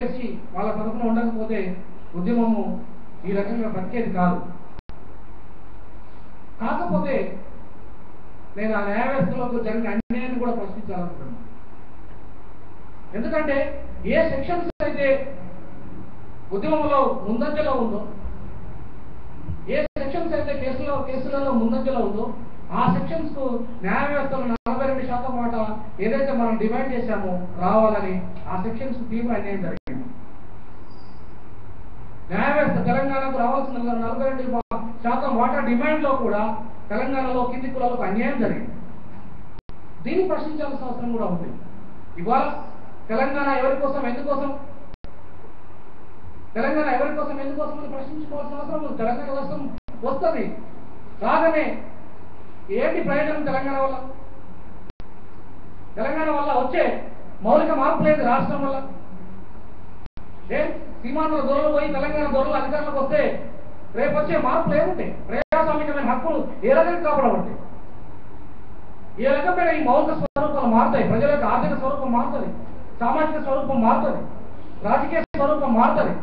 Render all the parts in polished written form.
చేసి వాళ్ళ తరఫున ఉండకపోతే ఉద్యమము ఈ రకంగా బతికేది కాదు. కాకపోతే నేను ఆ న్యాయ వ్యవస్థలో జరిగిన అన్యాయాన్ని కూడా ప్రశ్నించాలనుకుంటున్నాను. ఎందుకంటే ఏ సెక్షన్స్ అయితే ఉద్యమంలో ముందంజలో ఉందో, ఏ సెక్షన్స్ అయితే కేసులలో ముందంజలో ఉందో ఆ సెక్షన్స్ కు న్యాయ వ్యవస్థలో 42% మాట ఏదైతే మనం డిమాండ్ చేశామో రావాలని ఆ సెక్షన్స్ కు తీవ్ర అన్యాయం జరిగింది. న్యాయ వ్యవస్థ తెలంగాణకు రావాల్సిన 42% వాటా డిమాండ్ లో కూడా తెలంగాణలో కింది కులాలకు అన్యాయం జరిగింది. దీన్ని ప్రశ్నించాల్సిన అవసరం కూడా ఉంది. ఇవాళ తెలంగాణ ఎవరి కోసం ఎందుకోసం అని ప్రశ్నించుకోవాల్సిన అవసరం ఉంది. తెలంగాణ కోసం వస్తుంది కాగానే ఏంటి ప్రయోజనం? తెలంగాణ వల్ల వచ్చే మౌలిక మార్పు లేదు. రాష్ట్రం వల్ల సీమాంధ్ర దొరలు పోయి తెలంగాణ దొరలు అధికారంలోకి వస్తే రేపు వచ్చే మార్పులు ఏముంటాయి? ప్రజాస్వామికమైన హక్కులు ఏ రకంగా కాపాడబడతాయి? ఏ రకమైన ఈ మౌలిక స్వరూపాలు మారుతాయి? ప్రజల యొక్క ఆర్థిక స్వరూపం మారుతుంది, సామాజిక స్వరూపం మారుతుంది, రాజకీయ స్వరూపం మారుతుంది.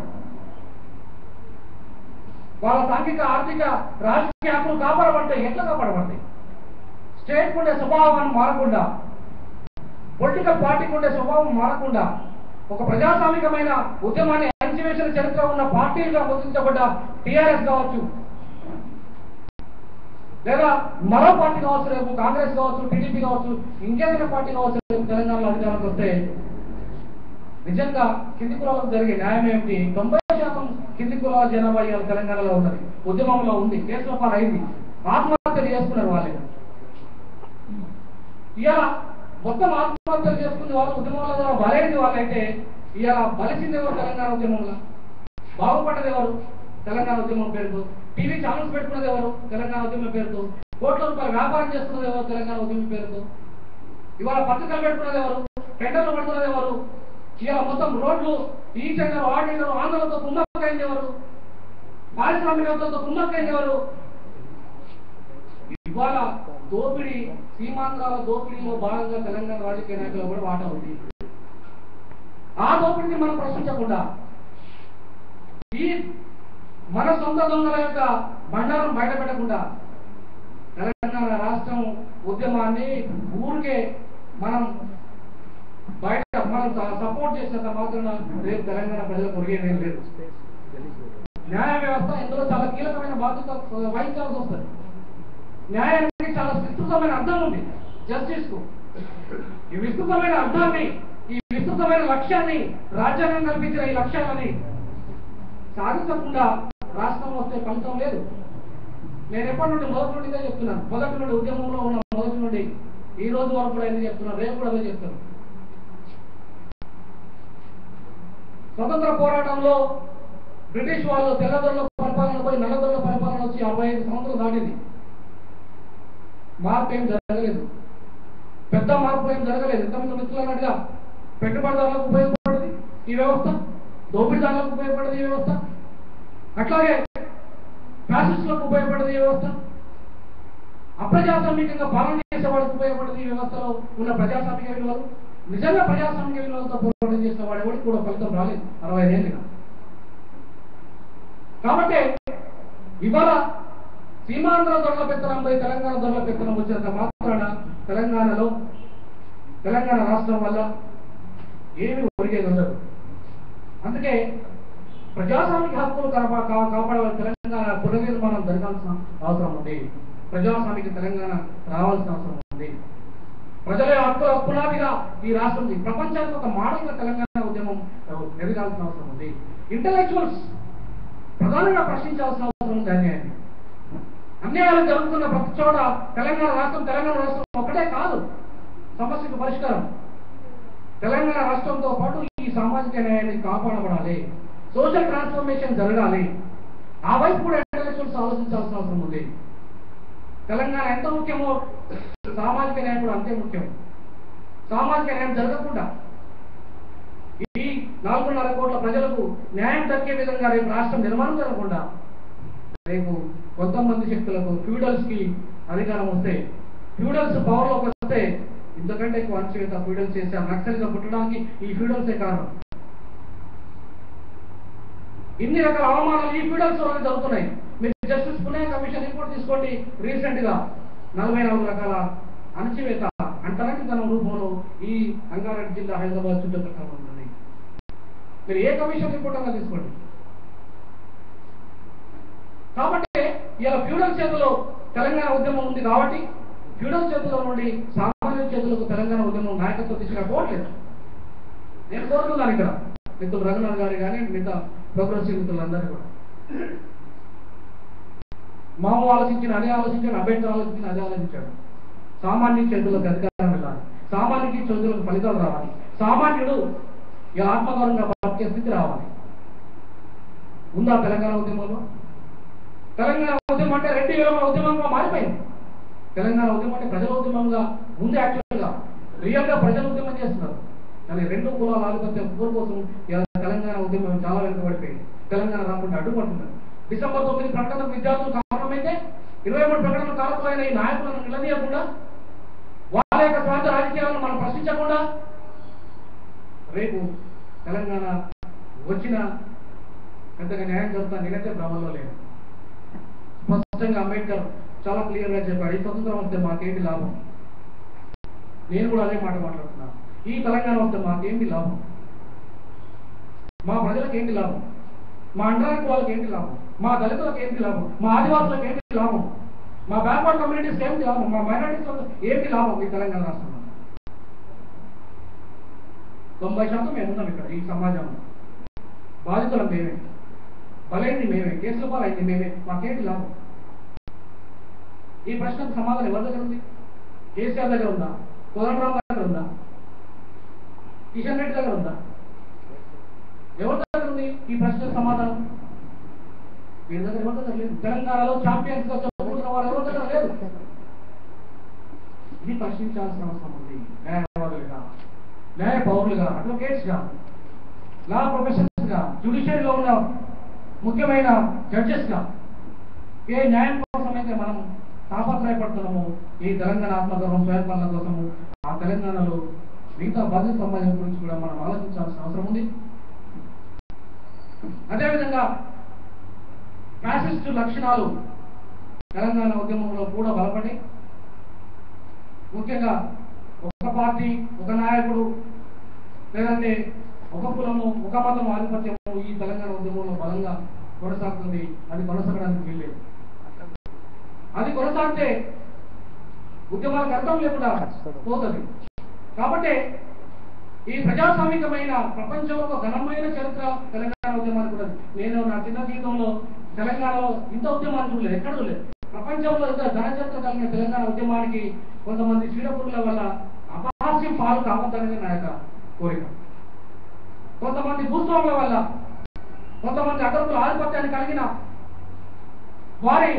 వాళ్ళ సాంఘిక ఆర్థిక రాజకీయ హక్కులు కాపాడబడతాయి. ఎట్లా కాపాడబడతాయి? స్టేట్ ఉండే స్వభావాన్ని మారకుండా, పొలిటికల్ పార్టీకి ఉండే స్వభావం మారకుండా, ఒక ప్రజాస్వామికమైన ఉద్యమాన్ని అణచివేసిన చరిత్ర ఉన్న పార్టీలుగా గుర్తించబడ్డ టీఆర్ఎస్ కావచ్చు, లేదా మరో పార్టీ కావచ్చు, రేపు కాంగ్రెస్ కావచ్చు, టీడీపీ కావచ్చు, ఇంకేదైనా పార్టీ కావచ్చు, రేపు తెలంగాణలో అధికారంలోకి వస్తే నిజంగా కింది కులాలకు జరిగే న్యాయం ఏమిటి? 90% కింది కులాల జనాభా ఇవాళ తెలంగాణలో ఉన్నది, ఉద్యమంలో ఉంది, కేసుల పాలు అయింది, ఆత్మహత్యలు చేసుకున్నారు. వాళ్ళే ఇవాళ మొత్తం ఆత్మహత్యలు చేసుకునే వాళ్ళు ఉద్యమంలో ద్వారా బలైంది వాళ్ళైతే ఇవాళ బలిసింది ఎవరు? తెలంగాణ ఉద్యమంలో బాగుపడ్డది ఎవరు? తెలంగాణ ఉద్యమం పేరుతో. టీవీ ఛానల్స్ పెట్టుకున్నది ఎవరు? తెలంగాణ ఉద్యమం పేరుతో. కోట్ల రూపాయల వ్యాపారం చేస్తున్నది ఎవరు? తెలంగాణ ఉద్యమం పేరుతో. ఇవాళ పత్రికలు పెట్టుకున్నది ఎవరు? టెండర్లు పడుతున్నది ఎవరు? ఇవాళ మొత్తం రోడ్లు ఈ టెండర్ ఆ టెండర్ ఆంధ్రలతో కుమ్మక్కైంది ఎవరు? పారిశ్రామికవేత్తలతో కుమ్మక్కైంది ఎవరు? ఇవాళ దోపిడీ, సీమాంధ్రాల దోపిడీలో భాగంగా తెలంగాణ రాజకీయ నాయకులు కూడా వాటా ఉంది. ఆ దోపిడీని మనం ప్రశ్నించకుండా ఈ మన సొంత దొంగల యొక్క బండారం బయటపెట్టకుండా తెలంగాణ రాష్ట్రం ఉద్యమాన్ని ఊరికే మనం సపోర్ట్ చేసినంత మాత్రాన రేపు తెలంగాణ ప్రజలకు ఒరిగేదేం లేదు. న్యాయ వ్యవస్థ ఇందులో చాలా కీలకమైన బాధ్యత వహించాల్సి వస్తుంది. న్యాయానికి చాలా విస్తృతమైన అర్థం ఉంది. జస్టిస్ కు ఈ విస్తృతమైన అర్థాన్ని, ఈ విస్తృతమైన లక్ష్యాన్ని, రాజ్యాంగం కల్పించిన ఈ లక్ష్యాలని సాధించకుండా రాష్ట్రం వస్తే ఫలితం లేదు. నేను ఎప్పటి నుండి మొదటి నుండి ఇదే చెప్తున్నాను. మొదటి నుండి ఉద్యమంలో ఉన్న మొదటి నుండి ఈ రోజు వరకు కూడా ఎందుకు చెప్తున్నాను, రేపు కూడా అదే చెప్తాను. స్వతంత్ర పోరాటంలో బ్రిటిష్ వాళ్ళు తెల్లదొరల పరిపాలన పోయి నల్లదొరల పరిపాలన వచ్చి 65 సంవత్సరాలు దాటింది. మార్పు ఏం జరగలేదు, పెద్ద మార్పు ఏం జరగలేదు. ఇంతమంది మిత్రులు అన్నట్టుగా పెట్టుబడిదారులకు ఉపయోగపడింది ఈ వ్యవస్థ, దోపిడీదారులకు ఉపయోగపడింది ఈ వ్యవస్థ, అట్లాగే ఫ్యాసిస్టులకు ఉపయోగపడింది ఈ వ్యవస్థ, అప్రజాస్వామికంగా పాలన చేసే వాళ్ళకు ఉపయోగపడింది ఈ వ్యవస్థలో ఉన్న ప్రజాస్వామిక విలువలు. నిజంగా ప్రజాస్వామిక విలువలతో పోరాటం చేసిన వాడెవరికి కూడా ఫలితం రాలేదు 65 ఏళ్ళుగా. కాబట్టి ఇవాళ సీమాంధ్ర దొరల పెత్తనంపై తెలంగాణ దొరల పెత్తనం వచ్చినంత మాత్రాన తెలంగాణ రాష్ట్రం వల్ల ఏమి ఒరిగేది ఉండదు. అందుకే ప్రజాస్వామిక హక్కులు కాపాడవలసిన తెలంగాణ పునర్నిర్మాణం జరగాల్సిన అవసరం ఉంది. ప్రజాస్వామిక తెలంగాణ రావాల్సిన అవసరం ఉంది. ప్రజల హక్కుల పునాదిగా ఈ రాష్ట్రం ఉంది. ప్రపంచానికి ఒక మోడల్గా తెలంగాణ ఉద్యమం ఎదగాల్సిన అవసరం ఉంది. ఇంటలెక్చువల్స్ ప్రధానంగా ప్రశ్నించాల్సిన అవసరం ఉంది. అన్యాయాలు జరుగుతున్న ప్రతి చోట తెలంగాణ రాష్ట్రం ఒకటే కాదు సమస్యకు పరిష్కారం. తెలంగాణ రాష్ట్రంతో పాటు ఈ సామాజిక న్యాయాన్ని కాపాడబడాలి, సోషల్ ట్రాన్స్ఫర్మేషన్ జరగాలి. ఆ వైపు కూడా ఇంటలెక్చువల్స్ ఆలోచించాల్సిన అవసరం ఉంది. తెలంగాణ ఎంత ముఖ్యమో సామాజిక న్యాయం కూడా అంతే ముఖ్యం. సామాజిక న్యాయం జరగకుండా ఈ 4.5 కోట్ల ప్రజలకు న్యాయం దక్కే విధంగా రేపు రాష్ట్రం నిర్మాణం జరగకుండా రేపు కొంతమంది శక్తులకు ఫ్యూడల్స్ కి అధికారం వస్తే, ఫ్యూడల్స్ పవర్ లోకి వస్తే ఇంతకంటే ఎక్కువ అణచివేత ఫ్యూడల్స్ చేశారు. నక్సలిజం పుట్టడానికి ఈ ఫ్యూడల్సే కారణం. ఇన్ని రకాల అవమానాలు ఈ ఫీడల్స్ వల్ల జరుగుతున్నాయి. మీరు జస్టిస్ పుణ్య కమిషన్ రిపోర్ట్ తీసుకోండి. రీసెంట్ గా 44 రకాల అణచివేత అంటరానితనం రూపంలో ఈ రంగారెడ్డి జిల్లా హైదరాబాద్ చుట్టుపక్కల ఉంటుంది. మీరు ఏ కమిషన్ రిపోర్ట్ అన్నా తీసుకోండి. కాబట్టి ఇలా ఫ్యూడల్ చేతిలో తెలంగాణ ఉద్యమం ఉంది కాబట్టి ఫ్యూడల్ చేతుల్లో నుండి సామాన్య చేతులకు తెలంగాణ ఉద్యమం నాయకత్వం తీసుకురాకపోవట్లేదు. నేను కోరుతున్నాను ఇక్కడ మిత్రులు రఘునాథ్ గారి కానీ మిగతా ప్రోగ్రెసివ్ మిత్రులందరూ కూడా మాము ఆలోచించిన అదే ఆలోచించాడు, అంబేద్కర్ ఆలోచించిన అదే ఆలోచించాడు. సామాన్య చేతులకు అధికారం వెళ్ళాలి, సామాన్యుడికి చేతులకు ఫలితాలు రావాలి, సామాన్యుడు ఇలా ఆత్మగౌరవంగా బతికే స్థితి రావాలి. ఉందా తెలంగాణ ఉద్యమంలో? తెలంగాణ ఉద్యమం అంటే రెడ్డి విలువ ఉద్యమంగా మారిపోయింది. తెలంగాణ ఉద్యమం అంటే ప్రజల ఉద్యమంగా ఉంది. యాక్చువల్గా రియల్ గా ప్రజలు ఉద్యమం చేస్తున్నారు. కానీ రెండు కులాల ఆధిపత్యం పోరు కోసం తెలంగాణ ఉద్యమం చాలా వెనుకబడిపోయింది. తెలంగాణ రాకుండా అడ్డుపడుతున్నారు. డిసెంబర్ 9 ప్రకటనకు విద్యార్థులు కారణమైతే 23 ప్రకటనలు కారకులైన ఈ నాయకులను నిలదీయకుండా వాళ్ళ యొక్క స్వార్థ రాజకీయాలను మనం ప్రశ్నించకుండా రేపు తెలంగాణ వచ్చిన పెద్దగా న్యాయం జరుగుతా నేనైతే భ్రమంలో లేదు. స్పష్టంగా అంబేద్కర్ చాలా క్లియర్ గా చెప్పాడు, ఈ స్వతంత్రం వస్తే మాకేంటి లాభం. నేను కూడా అదే మాట మాట్లాడుతున్నాను. ఈ తెలంగాణ వస్తే మాకేంటి లాభం, మా ప్రజలకు ఏంటి లాభం, మా అండరానికి వాళ్ళకి ఏంటి లాభం, మా దళితులకు ఏంటి లాభం, మా ఆదివాసులకు ఏంటి లాభం, మా బ్యాక్వర్డ్ కమ్యూనిటీస్ ఏంటి లాభం, మా మైనారిటీస్ ఏంటి లాభం. ఈ తెలంగాణ రాష్ట్రంలో 90% మేమున్నాం ఇక్కడ. ఈ సమాజంలో బాధితులం మేమే, బలైంది మేమే, కేసుల పాలైంది మేమే, మాకేంటి లాభం. ఈ ప్రశ్నకు సమాధానం ఎవరి దగ్గర ఉంది? కేసీఆర్ దగ్గర ఉందా? కోదండరాం దగ్గర ఉందా? కిషన్ రెడ్డి దగ్గర ఉందా? ఎవరి దగ్గర ఉంది ఈ ప్రశ్నకు సమాధానం? వీరి దగ్గర ఎవరి దగ్గర లేదు. తెలంగాణలో ఛాంపియన్స్ గా చెప్పుకుంటున్న వారు ఎవరి దగ్గర లేదు. ఇది ప్రశ్నించాల్సిన అవసరం ఉంది. న్యాయవాదులుగా, న్యాయ పౌరులుగా, అడ్వకేట్స్ గా, లా ప్రొఫెషనల్స్ గా, జ్యుడిషియరీలో ఉన్న ముఖ్యమైన జడ్జెస్ గా ఏ న్యాయం కోసం అయితే మనం తాపత్రయపడుతున్నాము, ఈ తెలంగాణ ఆత్మగౌరవం స్వయంపాలన కోసము, ఆ తెలంగాణలో మిగతా బాధ్యత సమాజం గురించి కూడా మనం ఆలోచించాల్సిన అవసరం ఉంది. అదేవిధంగా ఫ్యాసిస్టు లక్షణాలు తెలంగాణ ఉద్యమంలో కూడా బలపడి, ముఖ్యంగా ఒక పార్టీ, ఒక నాయకుడు, లేదంటే ఒక కులము, ఒక మతం ఆధిపత్యము ఈ తెలంగాణ ఉద్యమంలో బలంగా కొనసాగుతుంది. అది కొనసాగడానికి వీల్లేదు. అది కొనసాగితే ఉద్యమాలకు అర్థం లేకుండా పోతుంది. కాబట్టి ఈ ప్రజాస్వామికమైన ప్రపంచంలో ఒక ఘనమైన చరిత్ర తెలంగాణ ఉద్యమానికి కూడా. నేను నా చిన్న జీవితంలో తెలంగాణలో ఇంత ఉద్యమాన్ని చూడలేదు, ఎక్కడ చూడలేదు. ప్రపంచంలో ఇంత ఘన చరిత్ర కలిగిన తెలంగాణ ఉద్యమానికి కొంతమంది చీడపురుగుల వల్ల అపహాస్యం పాలు కావద్దనేది నా యొక్క కోరిక. కొంతమంది భూస్వాముల వల్ల, కొంతమంది అగ్రకుల ఆధిపత్యాన్ని కలిగిన వారి